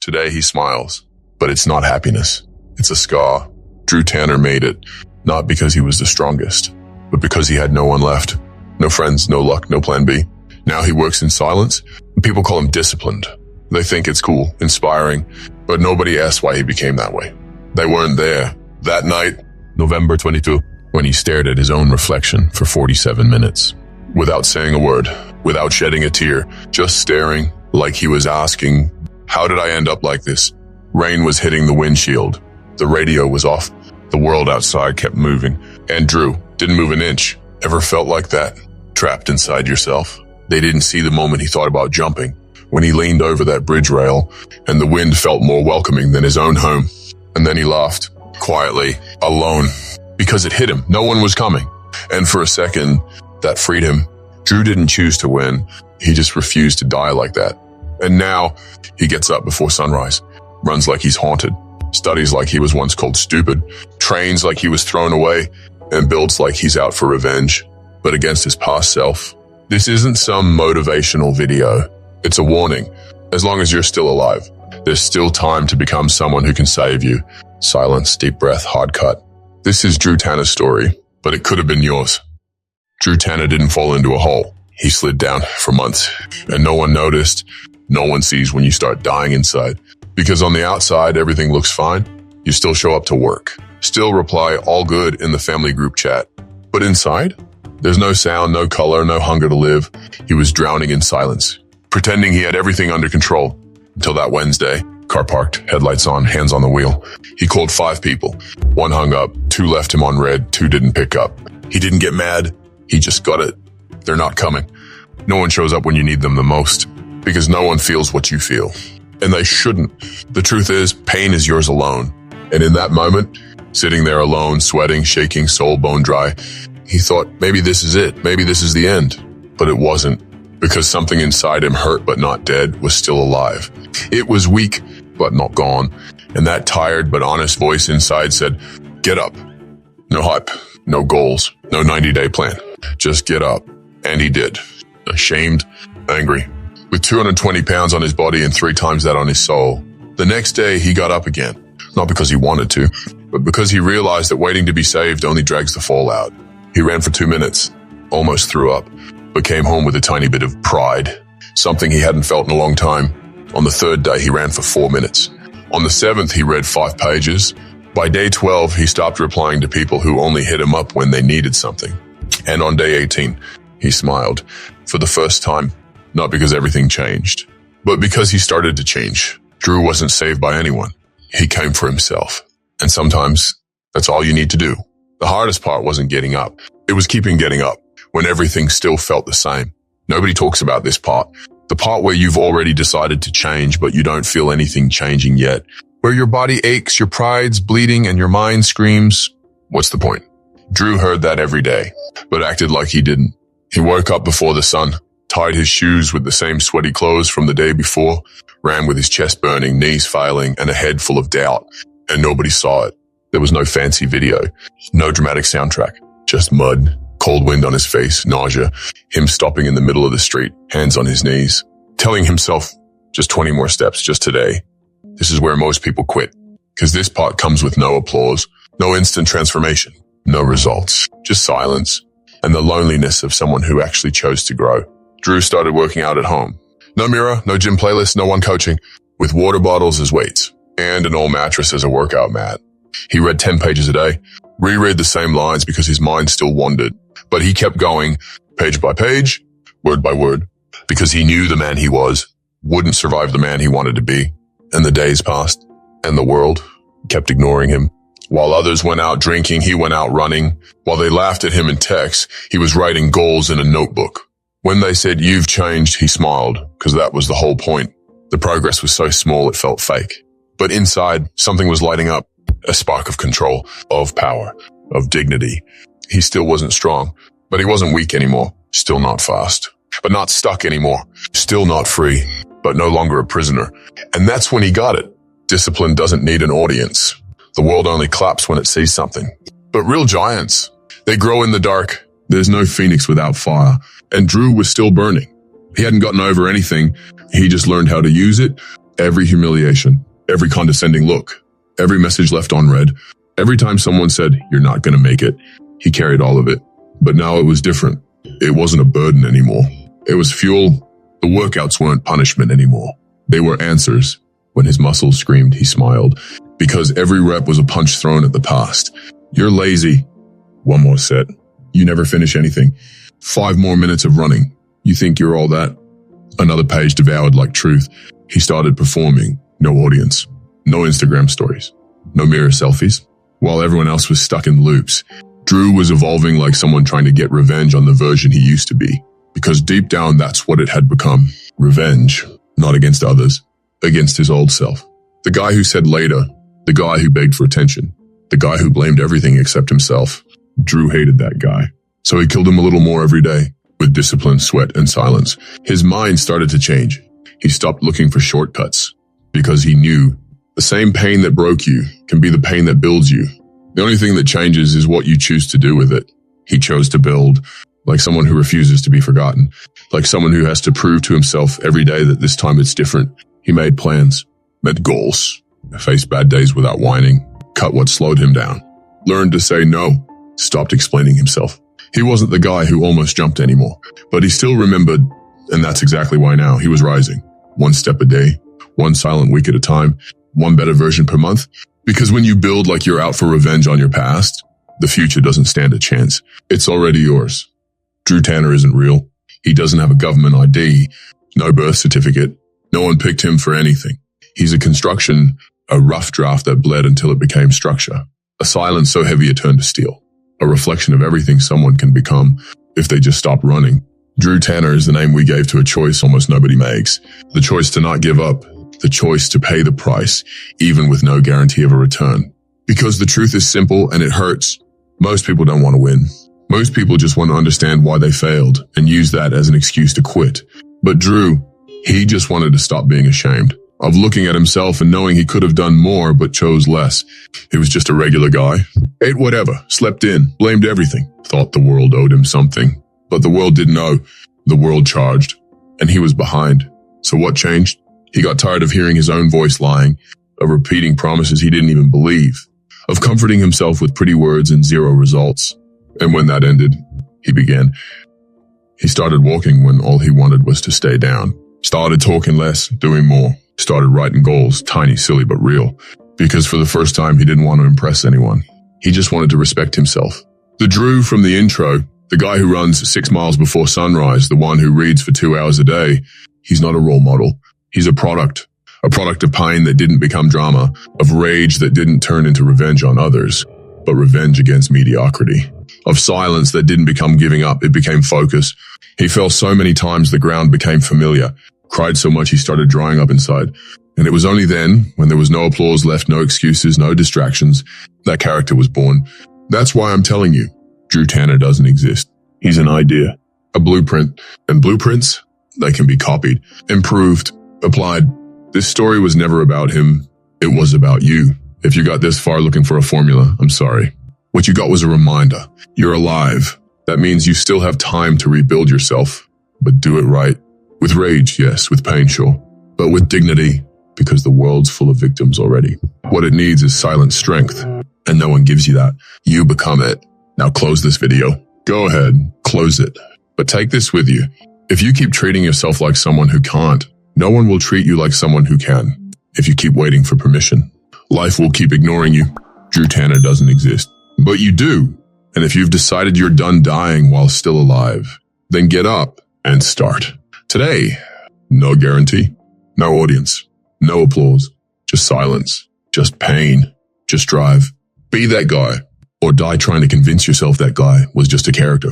Today he smiles, but it's not happiness. It's a scar. Drew Tanner made it, not because he was the strongest, but because he had no one left. No friends, no luck, no plan B. Now he works in silence. People call him disciplined. They think it's cool, inspiring, but nobody asks why he became that way. They weren't there. That night, November 22, when he stared at his own reflection for 47 minutes. Without saying a word, without shedding a tear, just staring like he was asking, how did I end up like this? Rain was hitting the windshield. The radio was off. The world outside kept moving. And Drew didn't move an inch. Ever felt like that? Trapped inside yourself? They didn't see the moment he thought about jumping, when he leaned over that bridge rail and the wind felt more welcoming than his own home. And then he laughed, quietly, alone, because it hit him. No one was coming. And for a second, that freed him. Drew didn't choose to win. He just refused to die like that. And now he gets up before sunrise, runs like he's haunted, studies like he was once called stupid, trains like he was thrown away, and builds like he's out for revenge, but against his past self. This isn't some motivational video. It's a warning. As long as you're still alive, there's still time to become someone who can save you. Silence, deep breath, hard cut. This is Drew Tanner's story, but it could have been yours. Drew Tanner didn't fall into a hole. He slid down for months, and no one noticed. No one sees when you start dying inside. Because on the outside, everything looks fine. You still show up to work, still reply all good in the family group chat. But inside, there's no sound, no color, no hunger to live. He was drowning in silence, pretending he had everything under control. Until that Wednesday, car parked, headlights on, hands on the wheel. He called 5 people. 1 hung up, 2 left him on red, 2 didn't pick up. He didn't get mad. He just got it. They're not coming. No one shows up when you need them the most, because no one feels what you feel. And they shouldn't. The truth is, pain is yours alone. And in that moment, sitting there alone, sweating, shaking, soul bone dry, he thought, maybe this is it. Maybe this is the end. But it wasn't, because something inside him, hurt but not dead, was still alive. It was weak, but not gone. And that tired but honest voice inside said, get up. No hype, no goals, no 90-day plan. Just get up. And he did. Ashamed, angry, with 220 pounds on his body and 3 times that on his soul. The next day, he got up again. Not because he wanted to, but because he realized that waiting to be saved only drags the fallout. He ran for 2 minutes, almost threw up, but came home with a tiny bit of pride, something he hadn't felt in a long time. On the 3rd day, he ran for 4 minutes. On the 7th, he read 5 pages. By day 12, he stopped replying to people who only hit him up when they needed something. And on day 18, he smiled for the first time, not because everything changed, but because he started to change. Drew wasn't saved by anyone. He came for himself. And sometimes that's all you need to do. The hardest part wasn't getting up. It was keeping getting up when everything still felt the same. Nobody talks about this part. The part where you've already decided to change, but you don't feel anything changing yet. Where your body aches, your pride's bleeding, and your mind screams, what's the point? Drew heard that every day, but acted like he didn't. He woke up before the sun, tied his shoes with the same sweaty clothes from the day before, ran with his chest burning, knees failing, and a head full of doubt. And nobody saw it. There was no fancy video, no dramatic soundtrack, just mud, cold wind on his face, nausea, him stopping in the middle of the street, hands on his knees, telling himself, just 20 more steps, just today. This is where most people quit, because this part comes with no applause, no instant transformation, no results, just silence, and the loneliness of someone who actually chose to grow. Drew started working out at home. No mirror, no gym playlist, no one coaching, with water bottles as weights, and an old mattress as a workout mat. He read 10 pages a day, reread the same lines because his mind still wandered, but he kept going, page by page, word by word, because he knew the man he was wouldn't survive the man he wanted to be. And the days passed, and the world kept ignoring him. While others went out drinking, he went out running. While they laughed at him in texts, he was writing goals in a notebook. When they said, you've changed, he smiled, because that was the whole point. The progress was so small it felt fake. But inside, something was lighting up, a spark of control, of power, of dignity. He still wasn't strong, but he wasn't weak anymore. Still not fast, but not stuck anymore. Still not free, but no longer a prisoner. And that's when he got it. Discipline doesn't need an audience. The world only claps when it sees something. But real giants, they grow in the dark. There's no phoenix without fire. And Drew was still burning. He hadn't gotten over anything. He just learned how to use it, Every humiliation, every condescending look, every message left unread, every time someone said, "You're not going to make it," he carried all of it. But now it was different. It wasn't a burden anymore. It was fuel. The workouts weren't punishment anymore. They were answers. When his muscles screamed, he smiled, because every rep was a punch thrown at the past. "You're lazy." One more set. "You never finish anything." 5 more minutes of running. "You think you're all that?" Another page devoured like truth. He started performing. No audience. No Instagram stories. No mirror selfies. While everyone else was stuck in loops, Drew was evolving like someone trying to get revenge on the version he used to be. Because deep down, that's what it had become. Revenge. Not against others. Against his old self. The guy who said later. The guy who begged for attention. The guy who blamed everything except himself. Drew hated that guy. So he killed him a little more every day. With discipline, sweat, and silence. His mind started to change. He stopped looking for shortcuts. Because he knew the same pain that broke you can be the pain that builds you. The only thing that changes is what you choose to do with it. He chose to build, like someone who refuses to be forgotten, like someone who has to prove to himself every day that this time it's different. He made plans, met goals, faced bad days without whining, cut what slowed him down, learned to say no, stopped explaining himself. He wasn't the guy who almost jumped anymore, but he still remembered, and that's exactly why now he was rising. 1 step a day, 1 silent week at a time, 1 better version per month. Because when you build like you're out for revenge on your past, the future doesn't stand a chance. It's already yours. Drew Tanner isn't real. He doesn't have a government ID, no birth certificate. No one picked him for anything. He's a construction, a rough draft that bled until it became structure. A silence so heavy it turned to steel. A reflection of everything someone can become if they just stop running. Drew Tanner is the name we gave to a choice almost nobody makes. The choice to not give up. The choice to pay the price, even with no guarantee of a return. Because the truth is simple and it hurts. Most people don't want to win. Most people just want to understand why they failed and use that as an excuse to quit. But Drew, he just wanted to stop being ashamed of looking at himself and knowing he could have done more but chose less. He was just a regular guy. Ate whatever, slept in, blamed everything, thought the world owed him something. But the world didn't owe. The world charged. And he was behind. So what changed? He got tired of hearing his own voice lying, of repeating promises he didn't even believe, of comforting himself with pretty words and 0 results. And when that ended, he began. He started walking when all he wanted was to stay down. Started talking less, doing more. Started writing goals, tiny, silly, but real. Because for the first time, he didn't want to impress anyone. He just wanted to respect himself. The Drew from the intro, the guy who runs 6 miles before sunrise, the one who reads for 2 hours a day, he's not a role model. He's a product of pain that didn't become drama, of rage that didn't turn into revenge on others, but revenge against mediocrity, of silence that didn't become giving up, it became focus. He fell so many times the ground became familiar, cried so much he started drying up inside. And it was only then, when there was no applause left, no excuses, no distractions, that character was born. That's why I'm telling you, Drew Tanner doesn't exist. He's an idea, a blueprint, and blueprints, they can be copied, improved, applied. This story was never about him. It was about you. If you got this far looking for a formula, I'm sorry. What you got was a reminder. You're alive. That means you still have time to rebuild yourself, but do it right. With rage, yes. With pain, sure. But with dignity, because the world's full of victims already. What it needs is silent strength, and no one gives you that. You become it. Now close this video. Go ahead, close it. But take this with you. If you keep treating yourself like someone who can't, no one will treat you like someone who can. If you keep waiting for permission, life will keep ignoring you. Drew Tanner doesn't exist. But you do. And if you've decided you're done dying while still alive, then get up and start. Today, no guarantee, no audience, no applause, just silence, just pain, just drive. Be that guy, or die trying to convince yourself that guy was just a character.